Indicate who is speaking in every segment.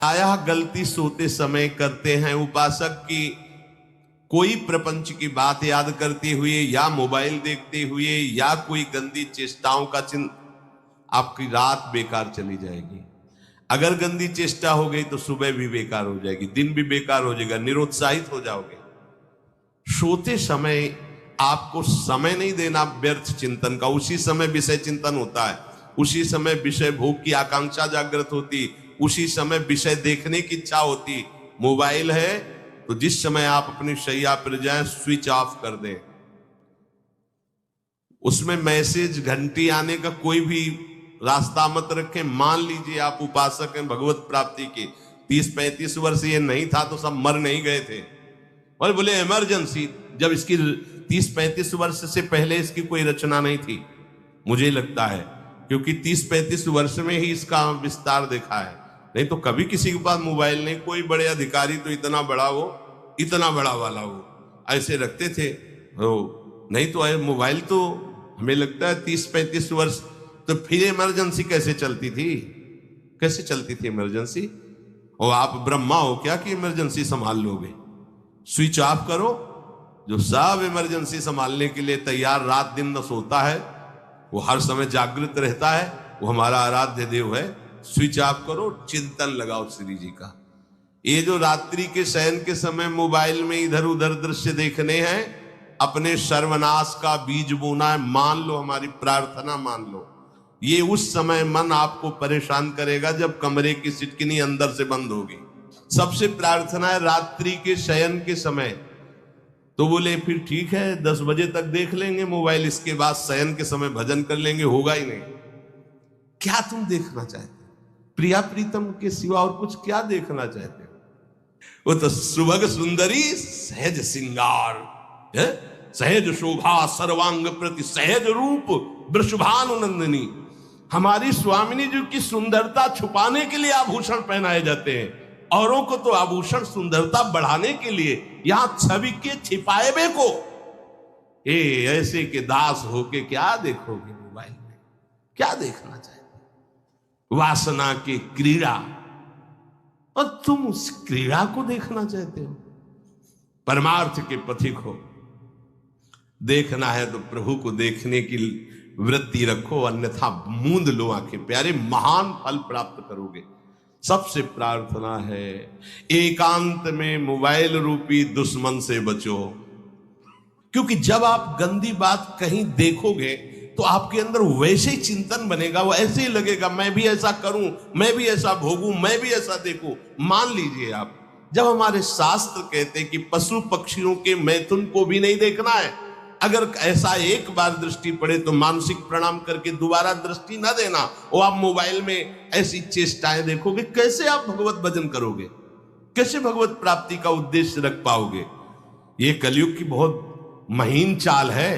Speaker 1: आया गलती सोते समय करते हैं उपासक की, कोई प्रपंच की बात याद करते हुए या मोबाइल देखते हुए या कोई गंदी चेष्टाओं का चिंता, आपकी रात बेकार चली जाएगी। अगर गंदी चेष्टा हो गई तो सुबह भी बेकार हो जाएगी, दिन भी बेकार हो जाएगा, निरुत्साहित हो जाओगे। सोते समय आपको समय नहीं देना व्यर्थ चिंतन का। उसी समय विषय चिंतन होता है, उसी समय विषय भोग की आकांक्षा जागृत होती, उसी समय विषय देखने की इच्छा होती। मोबाइल है तो जिस समय आप अपनी शैया पर जाएं स्विच ऑफ कर दें। उसमें मैसेज घंटी आने का कोई भी रास्ता मत रखें। मान लीजिए आप उपासक हैं भगवत प्राप्ति के, 30-35 वर्ष ये नहीं था तो सब मर नहीं गए थे। और बोले इमरजेंसी, जब इसकी 30-35 वर्ष से पहले इसकी कोई रचना नहीं थी, मुझे लगता है, क्योंकि 30-35 वर्ष में ही इसका विस्तार देखा है। नहीं तो कभी किसी के पास मोबाइल नहीं। कोई बड़े अधिकारी तो इतना बड़ा हो, इतना बड़ा वाला हो, ऐसे रखते थे हो। नहीं तो मोबाइल तो हमें लगता है 30-35 वर्ष। तो फिर इमरजेंसी कैसे चलती थी? कैसे चलती थी इमरजेंसी? और आप ब्रह्मा हो क्या कि इमरजेंसी संभाल लोगे? स्विच ऑफ करो। जो सब इमरजेंसी संभालने के लिए तैयार, रात दिन न सोता है, वो हर समय जागृत रहता है, वो हमारा आराध्य देव है। स्विच ऑफ करो, चिंतन लगाओ श्री जी का। ये जो रात्रि के शयन के समय मोबाइल में इधर उधर दृश्य देखने हैं, अपने सर्वनाश का बीज बोना है। मान लो, हमारी प्रार्थना मान लो, ये उस समय मन आपको परेशान करेगा जब कमरे की सिटकिनी अंदर से बंद होगी। सबसे प्रार्थना है रात्रि के शयन के समय। तो बोले फिर ठीक है 10 बजे तक देख लेंगे मोबाइल, इसके बाद शयन के समय भजन कर लेंगे। होगा ही नहीं। क्या तुम देखना चाहते? प्रिया प्रीतम के सिवा और कुछ क्या देखना चाहते? वो तो सुभग सुंदरी सहज सिंगार है, सहज शोभा सर्वांग प्रति सहज रूप वृषभानुनंदिनी। हमारी स्वामिनी जी की सुंदरता छुपाने के लिए आभूषण पहनाए जाते हैं, औरों को तो आभूषण सुंदरता बढ़ाने के लिए। यहां छवि के छिपाए को ऐसे के दास होके क्या देखोगे मोबाइल में? क्या देखना चाहते? वासना की क्रीड़ा, और तुम उस क्रीड़ा को देखना चाहते हो? परमार्थ के पथिक हो। देखना है तो प्रभु को देखने की वृत्ति रखो, अन्यथा मूंद लो आंखें। प्यारे, महान फल प्राप्त करोगे। सबसे प्रार्थना है एकांत में मोबाइल रूपी दुश्मन से बचो, क्योंकि जब आप गंदी बात कहीं देखोगे तो आपके अंदर वैसे ही चिंतन बनेगा। वो ऐसे ही लगेगा मैं भी ऐसा करूं, मैं भी ऐसा भोगूं, मैं भी ऐसा देखूं। मान लीजिए आप, जब हमारे शास्त्र कहते हैं कि पशु पक्षियों के मैथुन को भी नहीं देखना है, अगर ऐसा एक बार दृष्टि पड़े तो मानसिक प्रणाम करके दोबारा दृष्टि ना देना। और आप मोबाइल में ऐसी चेष्टाएं देखोगे, कैसे आप भगवत भजन करोगे? कैसे भगवत प्राप्ति का उद्देश्य रख पाओगे? ये कलयुग की बहुत महीन चाल है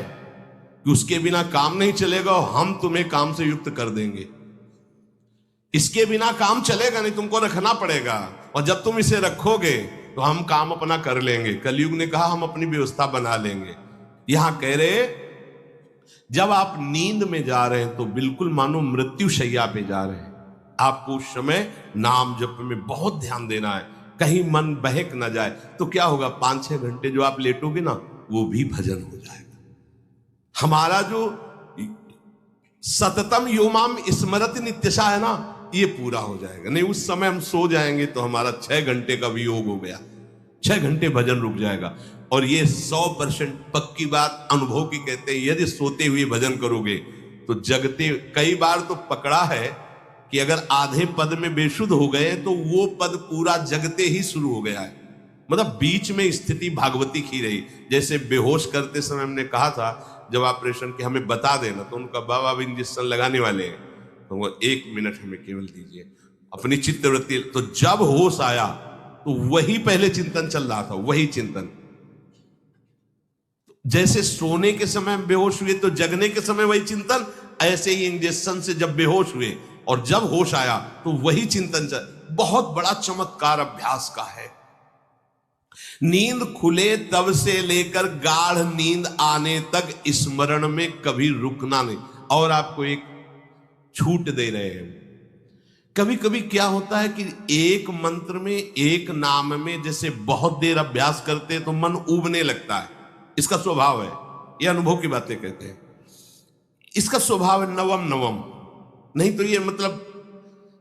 Speaker 1: कि उसके बिना काम नहीं चलेगा और हम तुम्हें काम से युक्त कर देंगे। इसके बिना काम चलेगा नहीं, तुमको रखना पड़ेगा। और जब तुम इसे रखोगे तो हम काम अपना कर लेंगे। कलयुग ने कहा हम अपनी व्यवस्था बना लेंगे। यहां कह रहे जब आप नींद में जा रहे हैं तो बिल्कुल मानो मृत्यु शैया पे जा रहे हैं। आपको उस समय नाम जप में बहुत ध्यान देना है, कहीं मन बहक ना जाए। तो क्या होगा, 5-6 घंटे जो आप लेटोगे ना, वो भी भजन हो जाएगा। हमारा जो सततम योमाम स्मरति नित्यशा है ना, ये पूरा हो जाएगा। नहीं, उस समय हम सो जाएंगे तो हमारा 6 घंटे का वियोग हो गया, 6 घंटे भजन रुक जाएगा। और ये 100% पक्की बात अनुभव की कहते हैं, यदि सोते हुए भजन करोगे तो जगते। कई बार तो पकड़ा है कि अगर आधे पद में बेशुद्ध हो गए तो वो पद पूरा जगते ही शुरू हो गया है। मतलब बीच में स्थिति भागवती की रही। जैसे बेहोश करते समय हमने कहा था, जब ऑपरेशन के हमें बता देना, तो उनका बाबा अब इंजेक्शन लगाने वाले हैं, तो वो 1 मिनट हमें केवल दीजिए, अपनी चित्तवृत्ति। तो जब होश आया तो वही पहले चिंतन चल रहा था, वही चिंतन। जैसे सोने के समय बेहोश हुए तो जगने के समय वही चिंतन, ऐसे ही इंजेक्शन से जब बेहोश हुए और जब होश आया तो वही चिंतन चल। बहुत बड़ा चमत्कार अभ्यास का है। नींद खुले तब से लेकर गाढ़ नींद आने तक स्मरण में कभी रुकना नहीं। और आपको एक छूट दे रहे हैं, कभी कभी क्या होता है कि एक मंत्र में, एक नाम में जैसे बहुत देर अभ्यास करते हैं तो मन ऊबने लगता है। इसका स्वभाव है, ये अनुभव की बातें कहते हैं। इसका स्वभाव है नवम नवम, नहीं तो ये मतलब,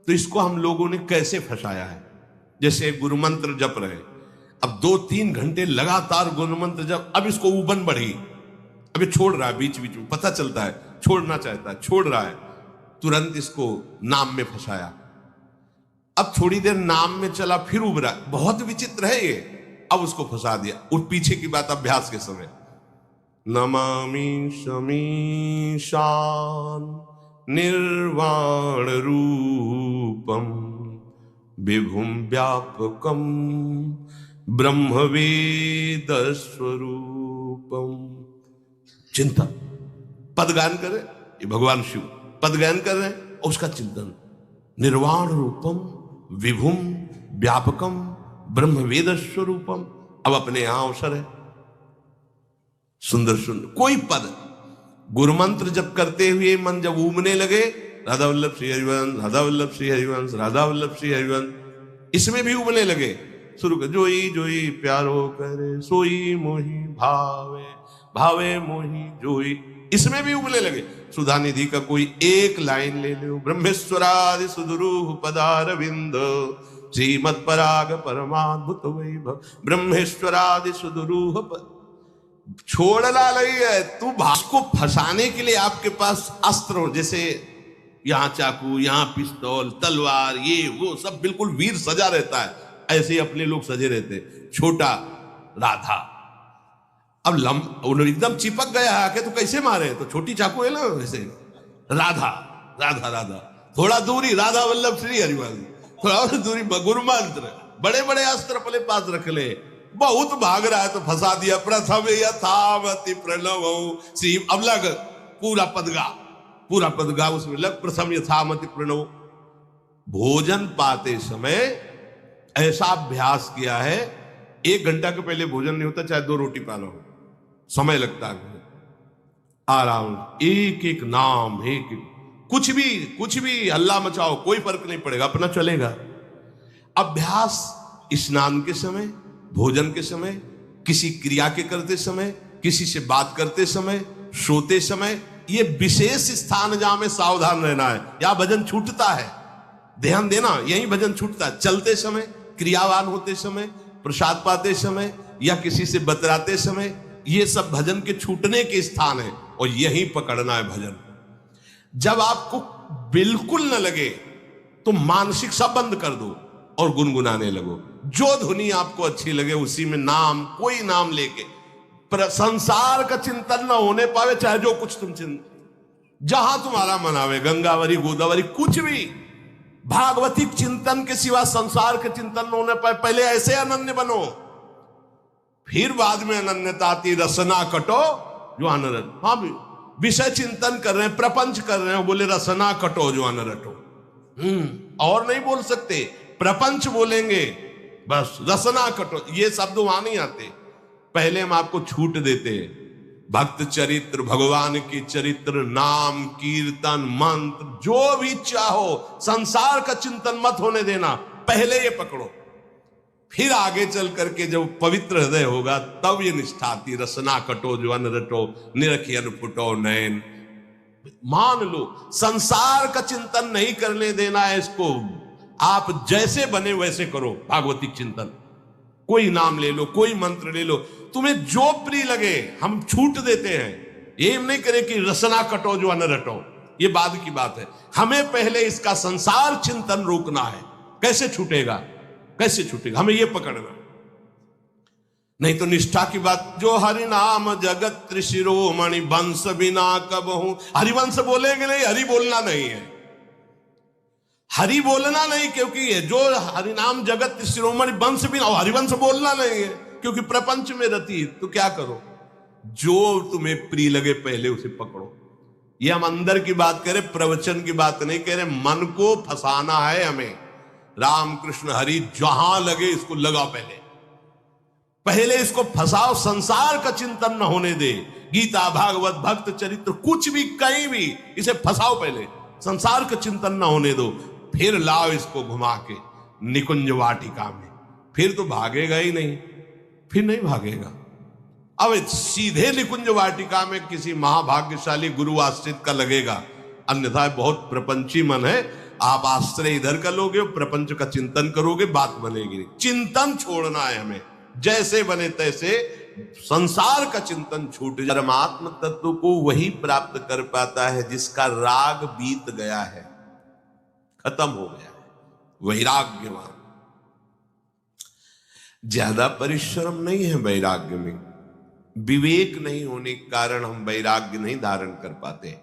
Speaker 1: तो इसको हम लोगों ने कैसे फंसाया है। जैसे गुरु मंत्र जप रहे, अब 2-3 घंटे लगातार गुरु मंत्र जप, अब इसको ऊबन बढ़ी, अब ये छोड़ रहा है, बीच बीच में पता चलता है छोड़ना चाहता है, छोड़ रहा है, तुरंत इसको नाम में फंसाया। अब थोड़ी देर नाम में चला, फिर उभरा, बहुत विचित्र है ये, अब उसको फंसा दिया। उस पीछे की बात अभ्यास के समय, नमामि शमीशान निर्वाण रूपम विभुम व्यापकम ब्रह्मवेद स्वरूपम। चिंतन, पदगान करे, ये भगवान शिव पदगान कर रहे हैं, उसका चिंतन, निर्वाण रूपम विभुम व्यापकम ब्रह्मवेद स्वरूपम। अब अपने यहां अवसर है, सुंदर सुंदर कोई पद, गुरु मंत्र जब करते हुए मन जब ऊबने लगे, राधा वल्लभ श्री हरिवंश, राधा वल्लभ श्री हरिवंश, राधा वल्लभ श्री हरिवंश, इसमें भी उबने लगे, शुरू कर, जोई जोई प्यारो करे सोई मोही भावे, भावे मोही जोई, इसमें भी उबने लगे। सुधा निधि का कोई एक लाइन ले लो, ब्रह्मेश्वरादि सुदुरूह पदारविंद श्रीमद पराग परमाद्भुत वैभव, ब्रह्मेश्वरादि सुदुरूह छोड़ना नहीं है। तू भाग को फंसाने के लिए आपके पास अस्त्र हो, जैसे यहां चाकू, यहां पिस्तौल, तलवार, ये वो सब बिल्कुल वीर सजा रहता है, ऐसे ही अपने लोग सजे रहते। छोटा राधा, अब एकदम चिपक गया आके तो कैसे मारे, तो छोटी चाकू है ना वैसे, राधा राधा राधा, थोड़ा दूरी राधा वल्लभ श्री हरिवंश, थोड़ा और दूरी गुरु मंत्र, बड़े बड़े अस्त्र अपने पास रख ले। बहुत भाग रहा है तो फंसा दिया, प्रथम यथावति प्रणव श्री, अब लग पूरा पदगा, पूरा पदगा उसमें लग, प्रथम यथावति प्रणव। भोजन पाते समय ऐसा अभ्यास किया है, 1 घंटा के पहले भोजन नहीं होता, चाहे 2 रोटी पा लो, समय लगता है, आराम, एक एक नाम, एक कुछ भी हल्ला मचाओ, कोई फर्क नहीं पड़ेगा, अपना चलेगा। अभ्यास स्नान के समय, भोजन के समय, किसी क्रिया के करते समय, किसी से बात करते समय, सोते समय, ये विशेष स्थान जहां में सावधान रहना है। या भजन छूटता है, ध्यान देना, यही भजन छूटता है। चलते समय, क्रियावान होते समय, प्रसाद पाते समय या किसी से बतराते समय, ये सब भजन के छूटने के स्थान है, और यही पकड़ना है भजन। जब आपको बिल्कुल न लगे तो मानसिक सब बंद कर दो और गुनगुनाने लगो, जो धुनी आपको अच्छी लगे उसी में नाम, कोई नाम लेके, संसार का चिंतन न होने पावे, चाहे जो कुछ तुम जहां तुम्हारा मन आवे, गंगावरी गोदावरी कुछ भी, भागवतिक चिंतन के सिवा संसार के चिंतन न होने पाए। पहले ऐसे अनन्य बनो, फिर बाद में अनन्यता आती, रसना कटो जो अनरट। हाँ भी विषय चिंतन कर रहे हैं, प्रपंच कर रहे हैं, बोले रसना कटो जो अनरटो, और नहीं बोल सकते, प्रपंच बोलेंगे बस, रसना कटो, ये शब्द वहां नहीं आते। पहले हम आपको छूट देते हैं, भक्त चरित्र, भगवान की चरित्र, नाम कीर्तन मंत्र, जो भी चाहो, संसार का चिंतन मत होने देना, पहले ये पकड़ो, फिर आगे चल करके जब पवित्र हृदय होगा तब ये निष्ठा आती, रसना कटो जो अन रटो, निरखियन फुटो नयन। मान लो संसार का चिंतन नहीं करने देना है इसको, आप जैसे बने वैसे करो भागवतिक चिंतन, कोई नाम ले लो, कोई मंत्र ले लो, तुम्हें जो प्रिय लगे, हम छूट देते हैं। ये नहीं करे कि रसना कटो जो अन रटो, ये बाद की बात है, हमें पहले इसका संसार चिंतन रोकना है। कैसे छूटेगा, कैसे छूटेगा, हमें यह पकड़ना, नहीं तो निष्ठा की बात। जो हरि नाम जगत त्रिशिरोमणि वंश बिना कबहू, हरिवंश बोलेंगे नहीं, हरि बोलना नहीं है, हरि बोलना नहीं, क्योंकि जो हरि नाम जगत त्रिशिरोमणि वंश बिना, हरिवंश बोलना नहीं है क्योंकि प्रपंच में रति। तो क्या करो, जो तुम्हें प्रिय लगे पहले उसे पकड़ो। ये हम अंदर की बात करें, प्रवचन की बात नहीं कह रहे, मन को फंसाना है हमें। राम कृष्ण हरि जहां लगे इसको लगाओ, पहले इसको फंसाओ, संसार का चिंतन न होने दे। गीता भागवत भक्त चरित्र कुछ भी कहीं भी इसे फंसाओ, पहले संसार का चिंतन न होने दो। फिर लाओ इसको घुमा के निकुंज वाटिका में, फिर तो भागेगा ही नहीं, फिर नहीं भागेगा। अब सीधे निकुंज वाटिका में किसी महाभाग्यशाली गुरु आश्रित का लगेगा, अन्यथा बहुत प्रपंची मन है, आप आश्रय इधर का लोगे, प्रपंच का चिंतन करोगे, बात बनेगी नहीं। चिंतन छोड़ना है हमें, जैसे बने तैसे संसार का चिंतन छूट जाए। परमात्म तत्व को वही प्राप्त कर पाता है जिसका राग बीत गया है, खत्म हो गया है, वैराग्यवान। ज्यादा परिश्रम नहीं है वैराग्य में, विवेक नहीं होने के कारण हम वैराग्य नहीं धारण कर पाते।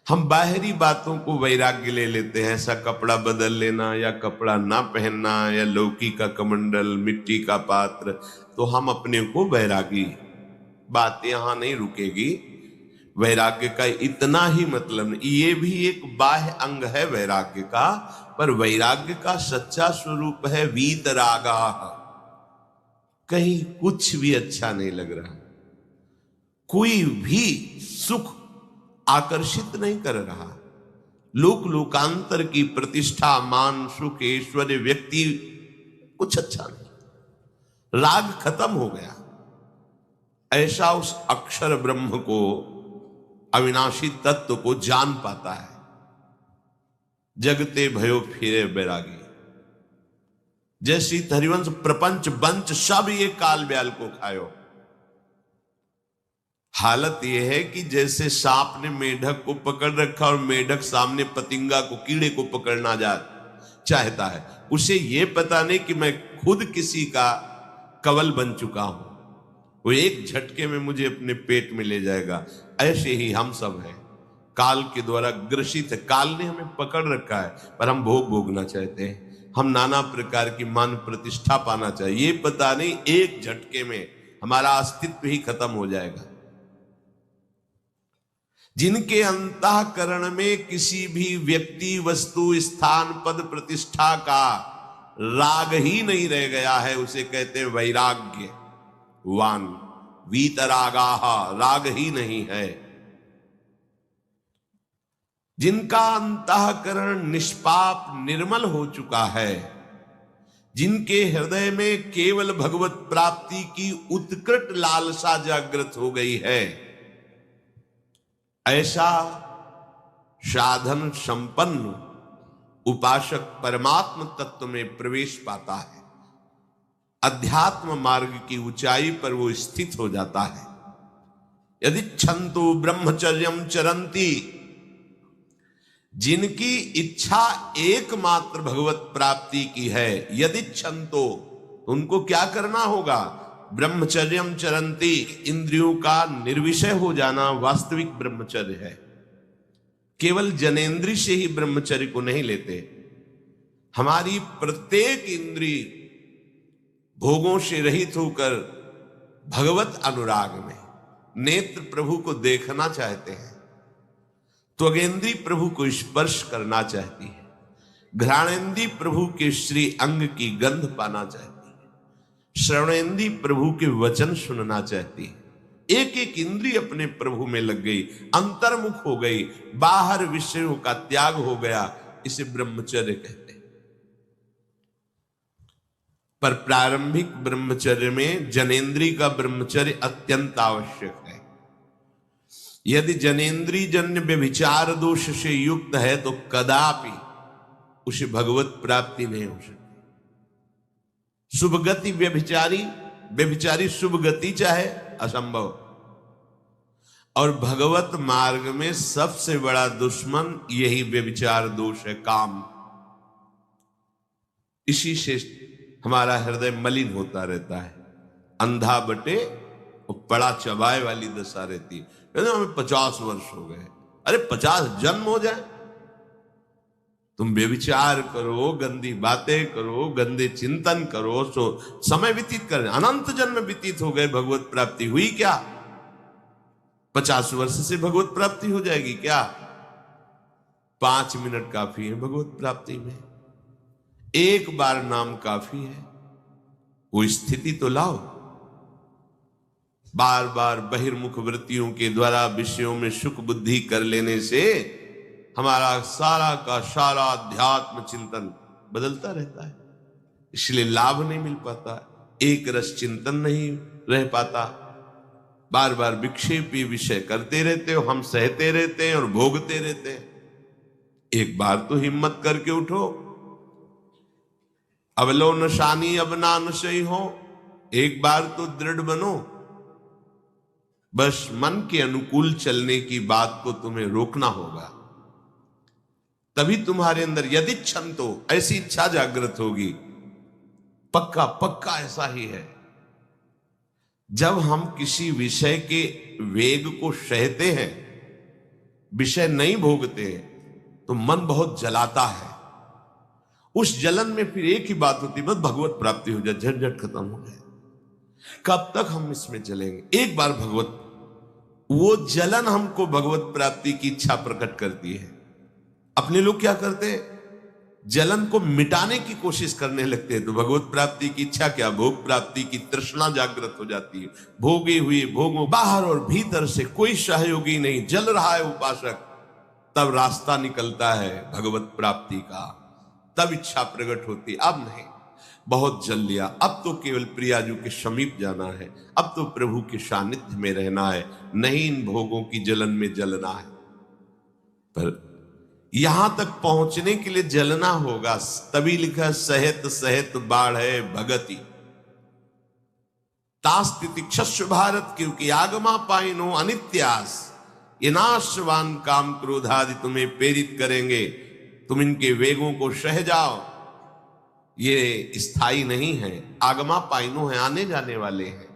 Speaker 1: हम बाहरी बातों को वैराग्य ले लेते हैं, ऐसा कपड़ा बदल लेना या कपड़ा ना पहनना या लौकी का कमंडल, मिट्टी का पात्र, तो हम अपने को वैरागी। बात यहां नहीं रुकेगी। वैराग्य का इतना ही मतलब नहीं, ये भी एक बाह्य अंग है वैराग्य का, पर वैराग्य का सच्चा स्वरूप है वीतरागा। कहीं कुछ भी अच्छा नहीं लग रहा, कोई भी सुख आकर्षित नहीं कर रहा, लोक लोकांतर की प्रतिष्ठा, मान, सुख, ऐश्वर्य, व्यक्ति, कुछ अच्छा नहीं, राग खत्म हो गया। ऐसा उस अक्षर ब्रह्म को, अविनाशी तत्व को जान पाता है। जगते भयो फिरे बैरागी, जैसी हरिवंश प्रपंच बंच सब ये काल ब्याल को खायो। हालत यह है कि जैसे सांप ने मेढक को पकड़ रखा और मेढक सामने पतिंगा को, कीड़े को पकड़ना चाहता है, उसे यह पता नहीं कि मैं खुद किसी का कवल बन चुका हूं, वो एक झटके में मुझे अपने पेट में ले जाएगा। ऐसे ही हम सब हैं, काल के द्वारा ग्रसित है। काल ने हमें पकड़ रखा है, पर हम भोग भोगना चाहते हैं, हम नाना प्रकार की मान प्रतिष्ठा पाना चाहिए। ये पता नहीं एक झटके में हमारा अस्तित्व ही खत्म हो जाएगा। जिनके अंतःकरण में किसी भी व्यक्ति, वस्तु, स्थान, पद, प्रतिष्ठा का राग ही नहीं रह गया है, उसे कहते हैं वैराग्यवान। वीतरागाः, राग ही नहीं है। जिनका अंतःकरण निष्पाप निर्मल हो चुका है, जिनके हृदय में केवल भगवत प्राप्ति की उत्कट लालसा जागृत हो गई है, ऐसा साधन संपन्न उपासक परमात्म तत्व में प्रवेश पाता है। अध्यात्म मार्ग की ऊंचाई पर वो स्थित हो जाता है। यदि छंतु ब्रह्मचर्यम चरंती, जिनकी इच्छा एकमात्र भगवत प्राप्ति की है, यदि छंतो, तो उनको क्या करना होगा? ब्रह्मचर्यम चरंती, इंद्रियों का निर्विषय हो जाना वास्तविक ब्रह्मचर्य है। केवल जनेन्द्रिय से ही ब्रह्मचर्य को नहीं लेते। हमारी प्रत्येक इंद्रिय भोगों से रहित होकर भगवत अनुराग में, नेत्र प्रभु को देखना चाहते हैं, त्वगेंद्री प्रभु को स्पर्श करना चाहती है, घ्राणेंद्री प्रभु के श्री अंग की गंध पाना चाहती है, श्रवणेंद्री प्रभु के वचन सुनना चाहती है। एक एक इंद्रिय अपने प्रभु में लग गई, अंतर्मुख हो गई, बाहर विषयों का त्याग हो गया। इसे ब्रह्मचर्य कहते हैं। पर प्रारंभिक ब्रह्मचर्य में जनेन्द्रिय का ब्रह्मचर्य अत्यंत आवश्यक है। यदि जनेन्द्रिय जन्य व्यभिचार दोष से युक्त है तो कदापि उसे भगवत प्राप्ति नहीं हो सकती। शुभ गति व्यभिचारी शुभ गति चाहे असंभव। और भगवत मार्ग में सबसे बड़ा दुश्मन यही व्यभिचार दोष है, काम। इसी से हमारा हृदय मलिन होता रहता है, अंधा बटे और पड़ा चबाए वाली दशा रहती है। हमें 50 वर्ष हो गए, अरे 50 जन्म हो जाए, तुम व्यभिचार करो, गंदी बातें करो, गंदे चिंतन करो, सो समय व्यतीत कर, अनंत जन्म व्यतीत हो गए, भगवत प्राप्ति हुई क्या? 50 वर्ष से भगवत प्राप्ति हो जाएगी क्या? 5 मिनट काफी है भगवत प्राप्ति में, एक बार नाम काफी है। वो स्थिति तो लाओ। बार बार बहिर्मुख वृत्तियों के द्वारा विषयों में सुख बुद्धि कर लेने से हमारा सारा का सारा अध्यात्म चिंतन बदलता रहता है, इसलिए लाभ नहीं मिल पाता, एक रस चिंतन नहीं रह पाता। बार बार विक्षेपी विषय करते रहते हो, हम सहते रहते हैं और भोगते रहते हैं। एक बार तो हिम्मत करके उठो, अवलो नशानी अब नानशई हो, एक बार तो दृढ़ बनो। बस मन के अनुकूल चलने की बात को तुम्हें रोकना होगा, तभी तुम्हारे अंदर यदि क्षण तो ऐसी इच्छा जागृत होगी। पक्का पक्का ऐसा ही है, जब हम किसी विषय के वेग को सहते हैं, विषय नहीं भोगते हैं, तो मन बहुत जलाता है। उस जलन में फिर एक ही बात होती, बस भगवत प्राप्ति हो जाए, झंझट खत्म हो जाए। कब तक हम इसमें चलेंगे? एक बार भगवत, वो जलन हमको भगवत प्राप्ति की इच्छा प्रकट करती है। अपने लोग क्या करते हैं, जलन को मिटाने की कोशिश करने लगते हैं, तो भगवत प्राप्ति की इच्छा क्या, भोग प्राप्ति की तृष्णा जागृत हो जाती है। भोगे हुए भोगों, बाहर और भीतर से कोई सहयोगी नहीं, जल रहा है उपासक, तब रास्ता निकलता है भगवत प्राप्ति का, तब इच्छा प्रकट होती। अब नहीं, बहुत जल लिया, अब तो केवल प्रियाजू के समीप जाना है, अब तो प्रभु के सानिध्य में रहना है, नहीं इन भोगों की जलन में जलना है। पर यहां तक पहुंचने के लिए जलना होगा, तभी लिखा सहित सहित बाढ़ है भगति तास्तिति क्षस्व भारत, क्योंकि आगमा पाइनो अनित्यास, ये नाशवान काम क्रोध आदि तुम्हें प्रेरित करेंगे, तुम इनके वेगों को सह जाओ, ये स्थायी नहीं है। आगमा पाइनो है, आने जाने वाले हैं,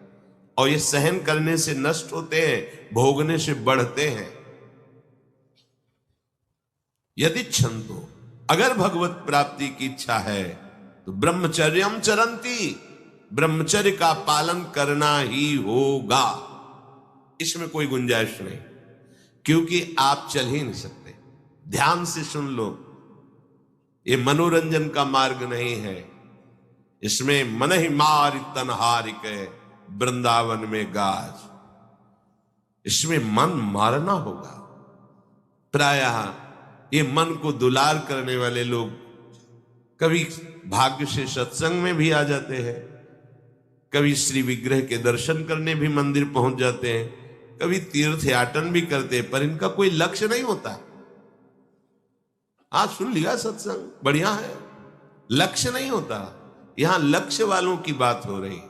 Speaker 1: और ये सहन करने से नष्ट होते हैं, भोगने से बढ़ते हैं। यदि क्षंतो, अगर भगवत प्राप्ति की इच्छा है तो ब्रह्मचर्यम चरंती, ब्रह्मचर्य का पालन करना ही होगा, इसमें कोई गुंजाइश नहीं, क्योंकि आप चल ही नहीं सकते। ध्यान से सुन लो, ये मनोरंजन का मार्ग नहीं है, इसमें मन ही मार तन हारिक वृंदावन में गाज, इसमें मन मारना होगा। प्रायः ये मन को दुलार करने वाले लोग कभी भाग्य से सत्संग में भी आ जाते हैं, कभी श्री विग्रह के दर्शन करने भी मंदिर पहुंच जाते हैं, कभी तीर्थ याटन भी करते हैं, पर इनका कोई लक्ष्य नहीं होता। आज सुन लिया सत्संग, बढ़िया है, लक्ष्य नहीं होता। यहां लक्ष्य वालों की बात हो रही।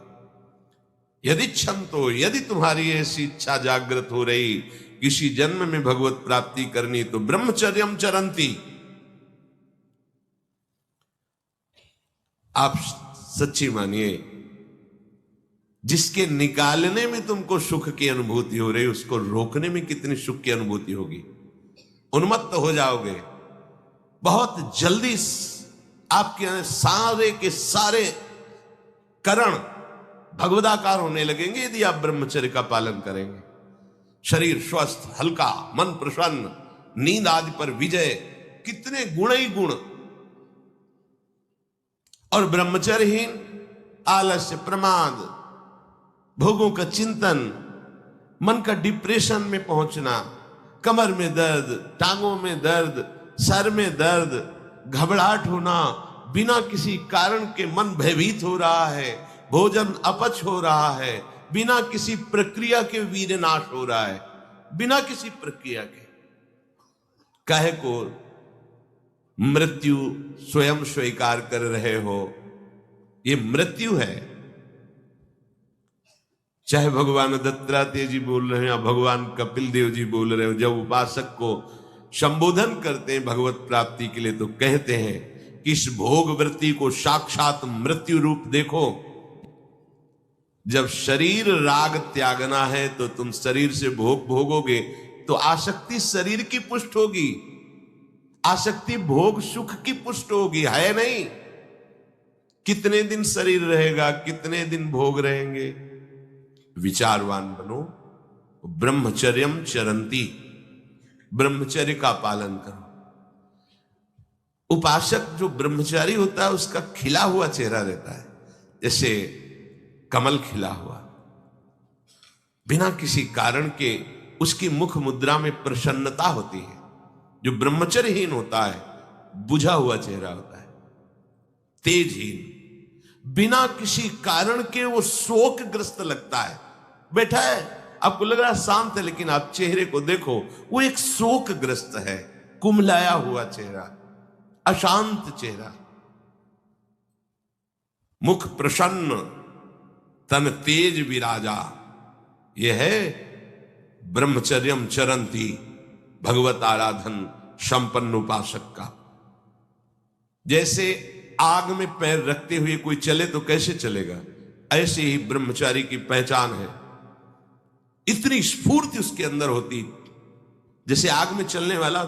Speaker 1: यदि क्षम तो, यदि तुम्हारी ऐसी इच्छा जागृत हो रही किसी जन्म में भगवत प्राप्ति करनी, तो ब्रह्मचर्यम चरंती, आप सच्ची मानिए, जिसके निकालने में तुमको सुख की अनुभूति हो रही, उसको रोकने में कितनी सुख की अनुभूति होगी। उन्मत्त हो जाओगे, बहुत जल्दी आपके सारे के सारे करण भगवदाकार होने लगेंगे यदि आप ब्रह्मचर्य का पालन करेंगे। शरीर स्वस्थ, हल्का, मन प्रसन्न, नींद आदि पर विजय, कितने गुण ही गुण। और ब्रह्मचर्यहीन आलस्य, प्रमाद, भोगों का चिंतन, मन का डिप्रेशन में पहुंचना, कमर में दर्द, टांगों में दर्द, सर में दर्द, घबराहट होना, बिना किसी कारण के मन भयभीत हो रहा है, भोजन अपच हो रहा है, बिना किसी प्रक्रिया के वीर नाश हो रहा है, बिना किसी प्रक्रिया के। काहे को मृत्यु स्वयं स्वीकार कर रहे हो, ये मृत्यु है। चाहे भगवान दत्तात्रेय जी बोल रहे हैं या भगवान कपिल देव जी बोल रहे हो, जब उपासक को संबोधन करते हैं भगवत प्राप्ति के लिए, तो कहते हैं कि इस भोग वृत्ति को साक्षात मृत्यु रूप देखो। जब शरीर राग त्यागना है तो तुम शरीर से भोग भोगोगे, तो आसक्ति शरीर की पुष्ट होगी, आसक्ति भोग सुख की पुष्ट होगी, है नहीं। कितने दिन शरीर रहेगा, कितने दिन भोग रहेंगे। विचारवान बनो, ब्रह्मचर्यम चरंती, ब्रह्मचर्य का पालन करो। उपासक जो ब्रह्मचारी होता है उसका खिला हुआ चेहरा रहता है, जैसे कमल खिला हुआ, बिना किसी कारण के उसकी मुख मुद्रा में प्रसन्नता होती है। जो ब्रह्मचर्यहीन होता है बुझा हुआ चेहरा होता है, तेजहीन, बिना किसी कारण के वो शोकग्रस्त लगता है। बैठा है, आपको लग रहा है शांत है, लेकिन आप चेहरे को देखो, वो एक शोकग्रस्त है, कुम्हलाया हुआ चेहरा, अशांत चेहरा। मुख प्रसन्न, तन तेज विराजा, यह है ब्रह्मचर्यम चरंती भगवत आराधन संपन्न उपासक का। जैसे आग में पैर रखते हुए कोई चले तो कैसे चलेगा, ऐसे ही ब्रह्मचारी की पहचान है। इतनी स्फूर्ति उसके अंदर होती, जैसे आग में चलने वाला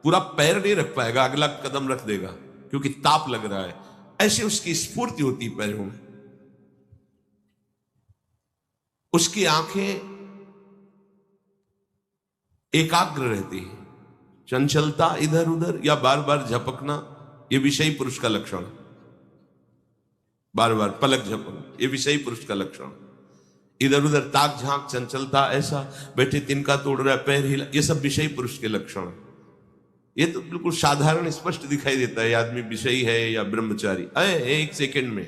Speaker 1: पूरा पैर नहीं रख पाएगा, अगला कदम रख देगा क्योंकि ताप लग रहा है, ऐसे उसकी स्फूर्ति होती पैरों में। उसकी आंखें एकाग्र रहती है, चंचलता इधर उधर या बार बार झपकना यह विषयी पुरुष का लक्षण, बार बार पलक झपकना यह विषयी पुरुष का लक्षण, इधर उधर ताक झांक चंचलता, ऐसा बैठे तिनका तोड़ रहा है, पैर हिला, ये सब विषयी पुरुष के लक्षण। ये तो बिल्कुल साधारण स्पष्ट दिखाई देता है आदमी विषयी है या ब्रह्मचारी, एक सेकंड में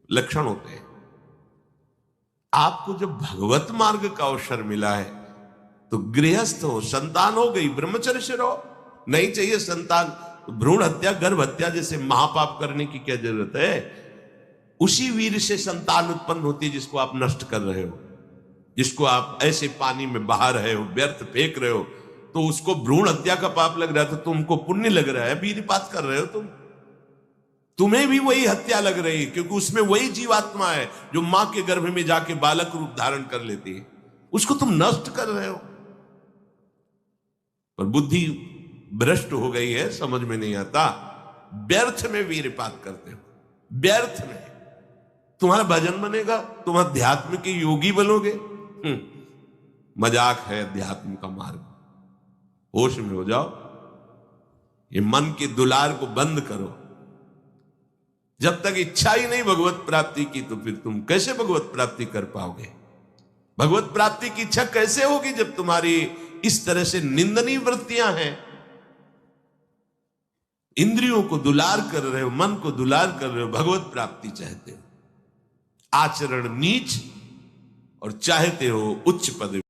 Speaker 1: लक्षण होते हैं। आपको जब भगवत मार्ग का अवसर मिला है तो गृहस्थ हो, संतान हो गई, ब्रह्मचर्य से रहो। नहीं चाहिए संतान, भ्रूण हत्या गर्भ हत्या जैसे महापाप करने की क्या जरूरत है। उसी वीर से संतान उत्पन्न होती है जिसको आप नष्ट कर रहे हो, जिसको आप ऐसे पानी में बहा रहे हो, व्यर्थ फेंक रहे हो, तो उसको भ्रूण हत्या का पाप लग रहा है, तो तुमको पुण्य लग रहा है, वीरपात कर रहे हो तुम्हें भी वही हत्या लग रही है, क्योंकि उसमें वही जीवात्मा है जो मां के गर्भ में जाके बालक रूप धारण कर लेती है, उसको तुम नष्ट कर रहे हो। पर बुद्धि भ्रष्ट हो गई है, समझ में नहीं आता, व्यर्थ में वीरपात करते हो, व्यर्थ में। तुम्हारा भजन बनेगा, तुम अध्यात्म के योगी बनोगे, मजाक है अध्यात्म का मार्ग। होश में हो जाओ, ये मन के दुलार को बंद करो। जब तक इच्छा ही नहीं भगवत प्राप्ति की, तो फिर तुम कैसे भगवत प्राप्ति कर पाओगे? भगवत प्राप्ति की इच्छा कैसे होगी जब तुम्हारी इस तरह से निंदनीय वृत्तियां हैं? इंद्रियों को दुलार कर रहे हो, मन को दुलार कर रहे हो, भगवत प्राप्ति चाहते हो, आचरण नीच और चाहते हो उच्च पद।